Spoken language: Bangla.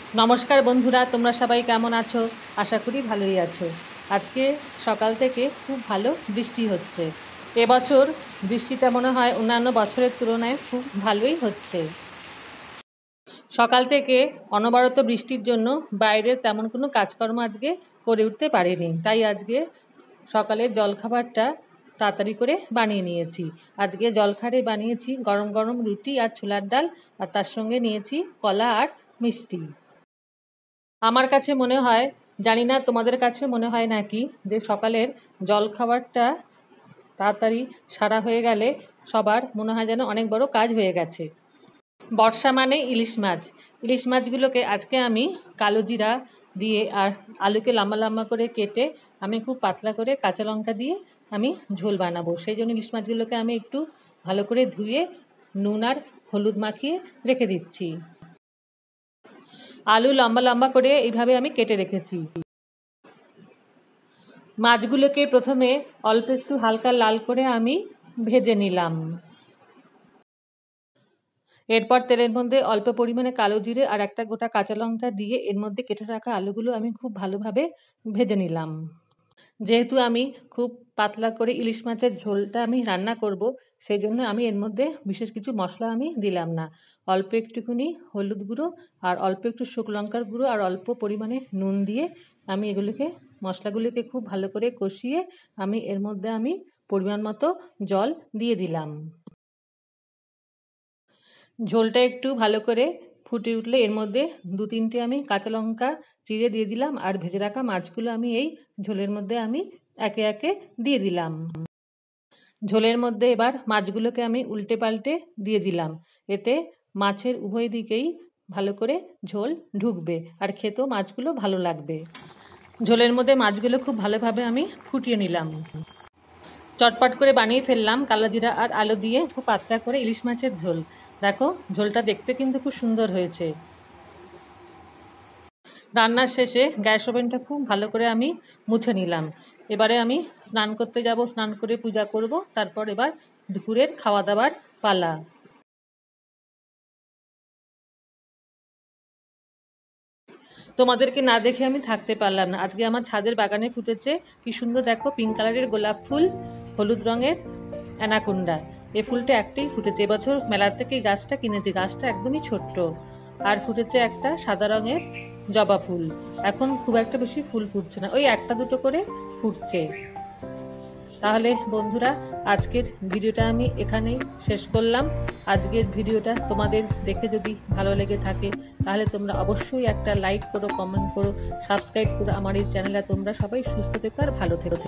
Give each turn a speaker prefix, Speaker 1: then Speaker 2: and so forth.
Speaker 1: नमस्कार बंधुरा तोमरा सबाई केमन आछो आशा करी भालोई आछो। आज के सकाल थेके खूब भालो बृष्टि होच्छे। এবছর বৃষ্টিটা মনে হয় অন্যান্য বছরের তুলনায় খুব ভালোই হচ্ছে। সকাল থেকে অনবরত বৃষ্টির জন্য বাইরে তেমন কোনো কাজকর্ম আজকে করে উঠতে পারিনি, তাই আজকে সকালের জলখাবারটা তাড়াতাড়ি করে বানিয়ে নিয়েছি। আজকে জলখাবারে বানিয়েছি গরম গরম রুটি আর ছোলার ডাল, আর তার সঙ্গে নিয়েছি কলা আর মিষ্টি। আমার কাছে মনে হয়, জানি না তোমাদের কাছে মনে হয় নাকি, যে সকালের জলখাবারটা তাড়াতাড়ি সারা হয়ে গেলে সবার মনে হয় যেন অনেক বড় কাজ হয়ে গেছে। বর্ষা মানে ইলিশ মাছ। ইলিশ মাছগুলোকে আজকে আমি কালো জিরা দিয়ে আর আলুকে লম্বা লম্বা করে কেটে আমি খুব পাতলা করে কাঁচা লঙ্কা দিয়ে আমি ঝোল বানাবো। সেই জন্য ইলিশ মাছগুলোকে আমি একটু ভালো করে ধুয়ে নুন আর হলুদ মাখিয়ে রেখে দিচ্ছি। আলু লম্বা লম্বা করে এইভাবে আমি কেটে রেখেছি। মাছগুলোকে প্রথমে অল্প একটু হালকা লাল করে আমি ভেজে নিলাম। এরপর তেলের মধ্যে অল্প পরিমাণে কালো জিরে আর একটা গোটা কাঁচা লঙ্কা দিয়ে এর মধ্যে কেটে রাখা আলুগুলো আমি খুব ভালোভাবে ভেজে নিলাম। যেহেতু আমি খুব পাতলা করে ইলিশ মাছের ঝোলটা আমি রান্না করব, সেই জন্য আমি এর মধ্যে বিশেষ কিছু মশলা আমি দিলাম না। অল্প একটুখানি হলুদ গুঁড়ো আর অল্প একটু শুকনো লঙ্কার গুঁড়ো আর অল্প পরিমাণে নুন দিয়ে আমি এগুলোকে মশলাগুলোকে খুব ভালো করে কষিয়ে আমি এর মধ্যে আমি পরিমাণ মতো জল দিয়ে দিলাম। ঝোলটা একটু ভালো করে ফুটে উঠলে এর মধ্যে 2-3টে আমি কাঁচা লঙ্কা চিড়ে দিয়ে দিলাম, আর ভেজে রাখা মাছগুলো আমি এই ঝোলের মধ্যে আমি একে একে দিয়ে দিলাম। ঝোলের মধ্যে এবার মাছগুলোকে আমি উল্টে পাল্টে দিয়ে দিলাম। এতে মাছের উভয় দিকেই ভালো করে ঝোল ঢুকবে আর খেতেও মাছগুলো ভালো লাগবে। ঝোলের মধ্যে মাছগুলো খুব ভালোভাবে আমি ফুটিয়ে নিলাম। চটপট করে বানিয়ে ফেললাম কালো জিরা আর আলু দিয়ে খুব পাতলা করে ইলিশ মাছের ঝোল। দেখো ঝোলটা দেখতে কিন্তু খুব সুন্দর হয়েছে। রান্নার শেষে গ্যাস ওভেনটা খুব ভালো করে আমি মুছে নিলাম। এবারে আমি স্নান করতে যাব, স্নান করে পূজা করব, তারপর এবার দুপুরের খাওয়া দাওয়ার পালা। তোমাদেরকে না দেখে আমি থাকতে পারলাম না। আজকে আমার ছাদের বাগানে ফুটেছে কি সুন্দর, দেখো পিঙ্ক কালারের গোলাপ ফুল, হলুদ রঙের অ্যানাকোন্ডা। এই ফুলটা একটাই ফুটেছে, এবছর মেলা থেকে এই গাছটা কিনেছি। গাছটা একদমই ছোট্ট। আর ফুটেছে একটা সাদা রঙের জবা ফুল। এখন খুব একটা বেশি ফুল ফুটছে না, ওই একটা দুটো করে ফুটছে। তাহলে বন্ধুরা, আজকের ভিডিওটা আমি এখানেই শেষ করলাম। আজকের ভিডিওটা তোমাদের দেখে যদি ভালো লেগে থাকে তাহলে তোমরা অবশ্যই একটা লাইক করো, কমেন্ট করো, সাবস্ক্রাইব করো আমার এই চ্যানেলে। তোমরা সবাই সুস্থ থেকো আর ভালো থেকো।